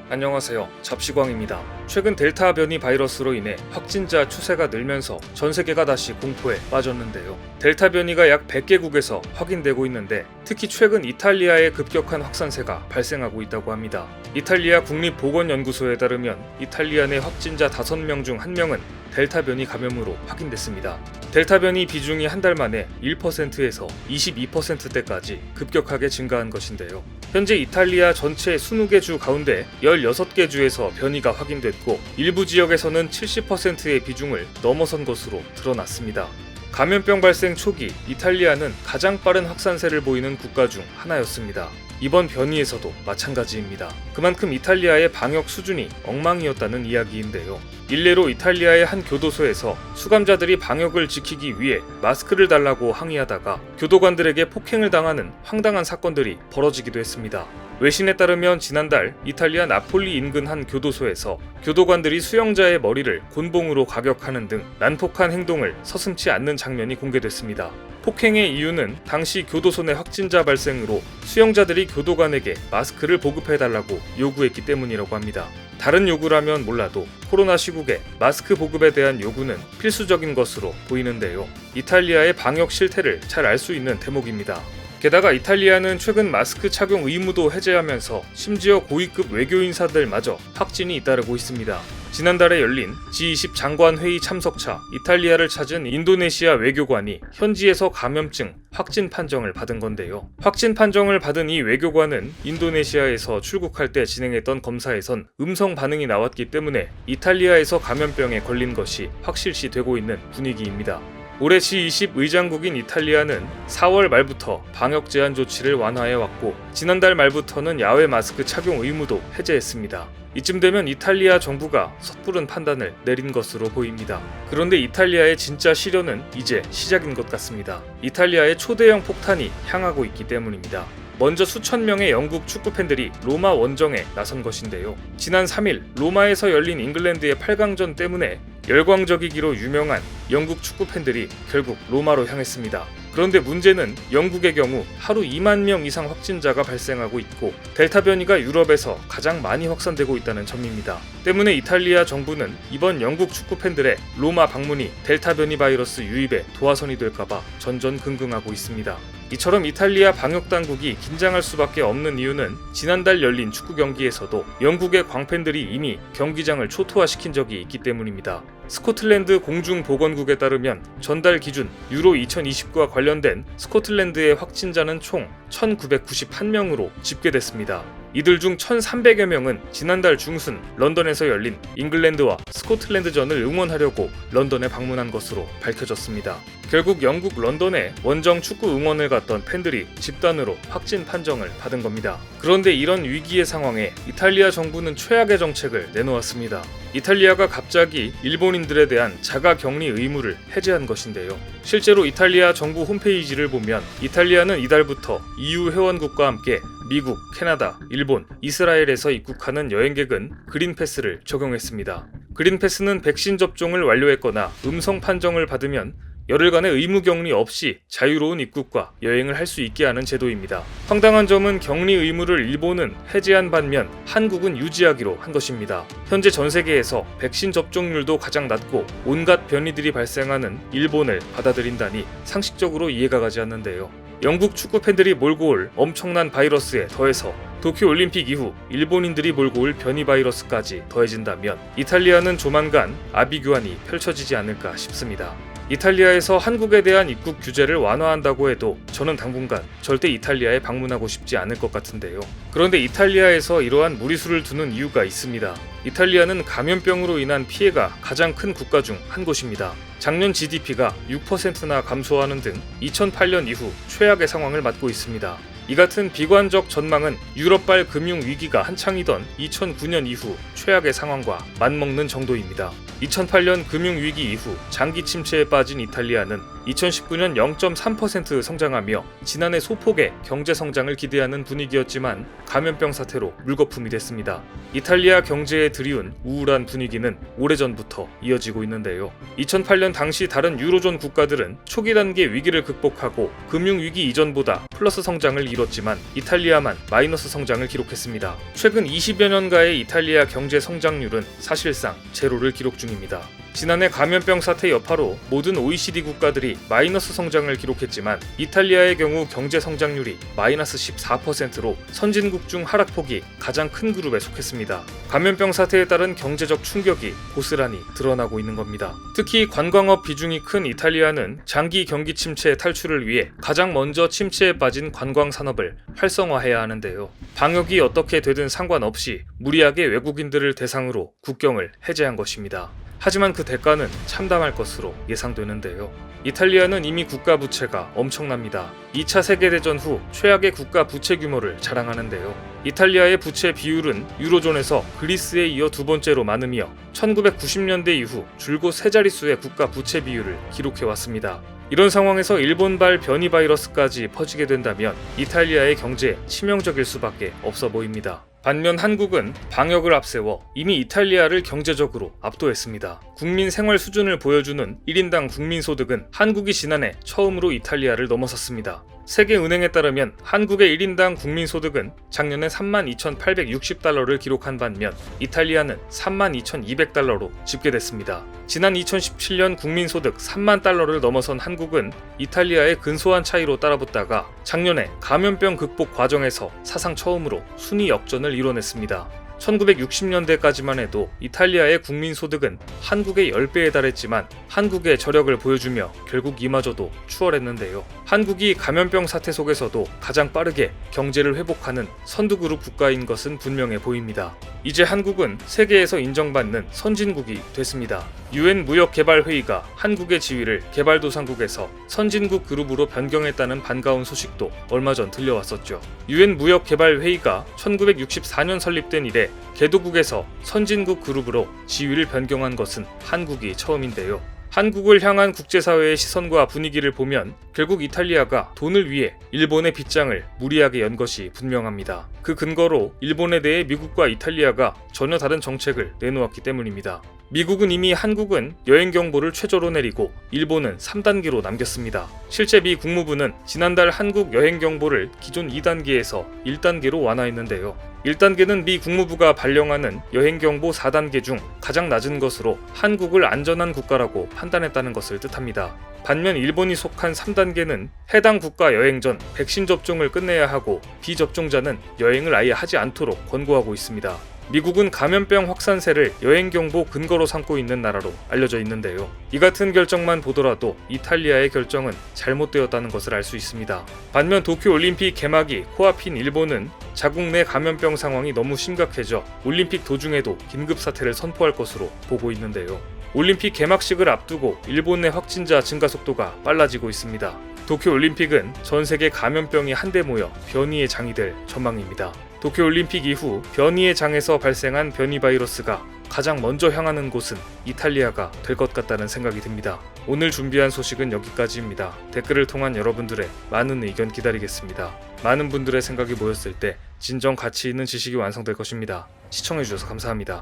안녕하세요. 잡시광입니다. 최근 델타 변이 바이러스로 인해 확진자 추세가 늘면서 전 세계가 다시 공포에 빠졌는데요. 델타 변이가 약 100개국에서 확인되고 있는데 특히 최근 이탈리아의 급격한 확산세가 발생하고 있다고 합니다. 이탈리아 국립보건연구소에 따르면 이탈리아 내 확진자 5명 중 1명은 델타 변이 감염으로 확인됐습니다. 델타 변이 비중이 한 달 만에 1%에서 22%대까지 급격하게 증가한 것인데요. 현재 이탈리아 전체 20개 주 가운데 16개 주에서 변이가 확인됐고 일부 지역에서는 70%의 비중을 넘어선 것으로 드러났습니다. 감염병 발생 초기 이탈리아는 가장 빠른 확산세를 보이는 국가 중 하나였습니다. 이번 변이에서도 마찬가지입니다. 그만큼 이탈리아의 방역 수준이 엉망이었다는 이야기인데요. 일례로 이탈리아의 한 교도소에서 수감자들이 방역을 지키기 위해 마스크를 달라고 항의하다가 교도관들에게 폭행을 당하는 황당한 사건들이 벌어지기도 했습니다. 외신에 따르면 지난달 이탈리아 나폴리 인근 한 교도소에서 교도관들이 수용자의 머리를 곤봉으로 가격하는 등 난폭한 행동을 서슴지 않는 장면이 공개됐습니다. 폭행의 이유는 당시 교도소 내 확진자 발생으로 수용자들이 교도관에게 마스크를 보급해달라고 요구했기 때문이라고 합니다. 다른 요구라면 몰라도 코로나 시국에 마스크 보급에 대한 요구는 필수적인 것으로 보이는데요. 이탈리아의 방역 실태를 잘 알 수 있는 대목입니다. 게다가 이탈리아는 최근 마스크 착용 의무도 해제하면서 심지어 고위급 외교인사들마저 확진이 잇따르고 있습니다. 지난달에 열린 G20 장관회의 참석차 이탈리아를 찾은 인도네시아 외교관이 현지에서 감염증 확진 판정을 받은 건데요. 확진 판정을 받은 이 외교관은 인도네시아에서 출국할 때 진행했던 검사에선 음성 반응이 나왔기 때문에 이탈리아에서 감염병에 걸린 것이 확실시 되고 있는 분위기입니다. 올해 G20 의장국인 이탈리아는 4월 말부터 방역 제한 조치를 완화해왔고 지난달 말부터는 야외 마스크 착용 의무도 해제했습니다. 이쯤 되면 이탈리아 정부가 섣부른 판단을 내린 것으로 보입니다. 그런데 이탈리아의 진짜 시련은 이제 시작인 것 같습니다. 이탈리아의 초대형 폭탄이 향하고 있기 때문입니다. 먼저 수천 명의 영국 축구 팬들이 로마 원정에 나선 것인데요. 지난 3일 로마에서 열린 잉글랜드의 8강전 때문에 열광적이기로 유명한 영국 축구 팬들이 결국 로마로 향했습니다. 그런데 문제는 영국의 경우 하루 2만 명 이상 확진자가 발생하고 있고 델타 변이가 유럽에서 가장 많이 확산되고 있다는 점입니다. 때문에 이탈리아 정부는 이번 영국 축구 팬들의 로마 방문이 델타 변이 바이러스 유입에 도화선이 될까봐 전전긍긍하고 있습니다. 이처럼 이탈리아 방역 당국이 긴장할 수밖에 없는 이유는 지난달 열린 축구 경기에서도 영국의 광팬들이 이미 경기장을 초토화시킨 적이 있기 때문입니다. 스코틀랜드 공중보건국에 따르면 전달 기준 유로 2029와 관련된 스코틀랜드의 확진자는 총 1991명으로 집계됐습니다. 이들 중 1300여 명은 지난달 중순 런던에서 열린 잉글랜드와 스코틀랜드전을 응원하려고 런던에 방문한 것으로 밝혀졌습니다. 결국 영국 런던에 원정 축구 응원을 갔던 팬들이 집단으로 확진 판정을 받은 겁니다. 그런데 이런 위기의 상황에 이탈리아 정부는 최악의 정책을 내놓았습니다. 이탈리아가 갑자기 일본인들에 대한 자가격리 의무를 해제한 것인데요. 실제로 이탈리아 정부 홈페이지를 보면 이탈리아는 이달부터 EU 회원국과 함께 미국, 캐나다, 일본, 이스라엘에서 입국하는 여행객은 그린패스를 적용했습니다. 그린패스는 백신 접종을 완료했거나 음성 판정을 받으면 열흘간의 의무격리 없이 자유로운 입국과 여행을 할 수 있게 하는 제도입니다. 황당한 점은 격리 의무를 일본은 해제한 반면 한국은 유지하기로 한 것입니다. 현재 전 세계에서 백신 접종률도 가장 낮고 온갖 변이들이 발생하는 일본을 받아들인다니 상식적으로 이해가 가지 않는데요. 영국 축구 팬들이 몰고 올 엄청난 바이러스에 더해서 도쿄올림픽 이후 일본인들이 몰고 올 변이 바이러스까지 더해진다면 이탈리아는 조만간 아비규환이 펼쳐지지 않을까 싶습니다. 이탈리아에서 한국에 대한 입국 규제를 완화한다고 해도 저는 당분간 절대 이탈리아에 방문하고 싶지 않을 것 같은데요. 그런데 이탈리아에서 이러한 무리수를 두는 이유가 있습니다. 이탈리아는 감염병으로 인한 피해가 가장 큰 국가 중 한 곳입니다. 작년 GDP가 6%나 감소하는 등 2008년 이후 최악의 상황을 맞고 있습니다. 이 같은 비관적 전망은 유럽발 금융 위기가 한창이던 2009년 이후 최악의 상황과 맞먹는 정도입니다. 2008년 금융위기 이후 장기 침체에 빠진 이탈리아는 2019년 0.3% 성장하며 지난해 소폭의 경제 성장을 기대하는 분위기였지만 감염병 사태로 물거품이 됐습니다. 이탈리아 경제에 들이운 우울한 분위기는 오래전부터 이어지고 있는데요. 2008년 당시 다른 유로존 국가들은 초기 단계 위기를 극복하고 금융위기 이전보다 플러스 성장을 이뤘지만 이탈리아만 마이너스 성장을 기록했습니다. 최근 20여 년가의 이탈리아 경제 성장률은 사실상 제로를 기록 중입니다. 지난해 감염병 사태 여파로 모든 OECD 국가들이 마이너스 성장을 기록했지만 이탈리아의 경우 경제 성장률이 마이너스 14%로 선진국 중 하락폭이 가장 큰 그룹에 속했습니다. 감염병 사태에 따른 경제적 충격이 고스란히 드러나고 있는 겁니다. 특히 관광업 비중이 큰 이탈리아는 장기 경기 침체 탈출을 위해 가장 먼저 침체에 빠진 관광 산업을 활성화해야 하는데요. 방역이 어떻게 되든 상관없이 무리하게 외국인들을 대상으로 국경을 해제한 것입니다. 하지만 그 대가는 참담할 것으로 예상되는데요. 이탈리아는 이미 국가 부채가 엄청납니다. 2차 세계대전 후 최악의 국가 부채 규모를 자랑하는데요. 이탈리아의 부채 비율은 유로존에서 그리스에 이어 두 번째로 많으며 1990년대 이후 줄곧 세 자릿수의 국가 부채 비율을 기록해왔습니다. 이런 상황에서 일본발 변이 바이러스까지 퍼지게 된다면 이탈리아의 경제에 치명적일 수밖에 없어 보입니다. 반면 한국은 방역을 앞세워 이미 이탈리아를 경제적으로 압도했습니다. 국민 생활 수준을 보여주는 1인당 국민소득은 한국이 지난해 처음으로 이탈리아를 넘어섰습니다. 세계은행에 따르면 한국의 1인당 국민소득은 작년에 32,860달러를 기록한 반면 이탈리아는 32,200달러로 집계됐습니다. 지난 2017년 국민소득 3만 달러를 넘어선 한국은 이탈리아의 근소한 차이로 따라붙다가 작년에 감염병 극복 과정에서 사상 처음으로 순위 역전을 이뤄냈습니다. 1960년대까지만 해도 이탈리아의 국민소득은 한국의 10배에 달했지만 한국의 저력을 보여주며 결국 이마저도 추월했는데요. 한국이 감염병 사태 속에서도 가장 빠르게 경제를 회복하는 선두그룹 국가인 것은 분명해 보입니다. 이제 한국은 세계에서 인정받는 선진국이 됐습니다. UN 무역개발회의가 한국의 지위를 개발도상국에서 선진국 그룹으로 변경했다는 반가운 소식도 얼마 전 들려왔었죠. UN 무역개발회의가 1964년 설립된 이래 개도국에서 선진국 그룹으로 지위를 변경한 것은 한국이 처음인데요. 한국을 향한 국제사회의 시선과 분위기를 보면 결국 이탈리아가 돈을 위해 일본의 빗장을 무리하게 연 것이 분명합니다. 그 근거로 일본에 대해 미국과 이탈리아가 전혀 다른 정책을 내놓았기 때문입니다. 미국은 이미 한국은 여행 경보를 최저로 내리고 일본은 3단계로 남겼습니다. 실제 미 국무부는 지난달 한국 여행 경보를 기존 2단계에서 1단계로 완화했는데요. 1단계는 미 국무부가 발령하는 여행 경보 4단계 중 가장 낮은 것으로 한국을 안전한 국가라고 판단했다는 것을 뜻합니다. 반면 일본이 속한 3단계는 해당 국가 여행 전 백신 접종을 끝내야 하고 비접종자는 여행을 아예 하지 않도록 권고하고 있습니다. 미국은 감염병 확산세를 여행경보 근거로 삼고 있는 나라로 알려져 있는데요. 이 같은 결정만 보더라도 이탈리아의 결정은 잘못되었다는 것을 알 수 있습니다. 반면 도쿄올림픽 개막이 코앞인 일본은 자국 내 감염병 상황이 너무 심각해져 올림픽 도중에도 긴급사태를 선포할 것으로 보고 있는데요. 올림픽 개막식을 앞두고 일본 내 확진자 증가 속도가 빨라지고 있습니다. 도쿄올림픽은 전 세계 감염병이 한데 모여 변이의 장이 될 전망입니다. 도쿄올림픽 이후 변이의 장에서 발생한 변이 바이러스가 가장 먼저 향하는 곳은 이탈리아가 될 것 같다는 생각이 듭니다. 오늘 준비한 소식은 여기까지입니다. 댓글을 통한 여러분들의 많은 의견 기다리겠습니다. 많은 분들의 생각이 모였을 때 진정 가치 있는 지식이 완성될 것입니다. 시청해주셔서 감사합니다.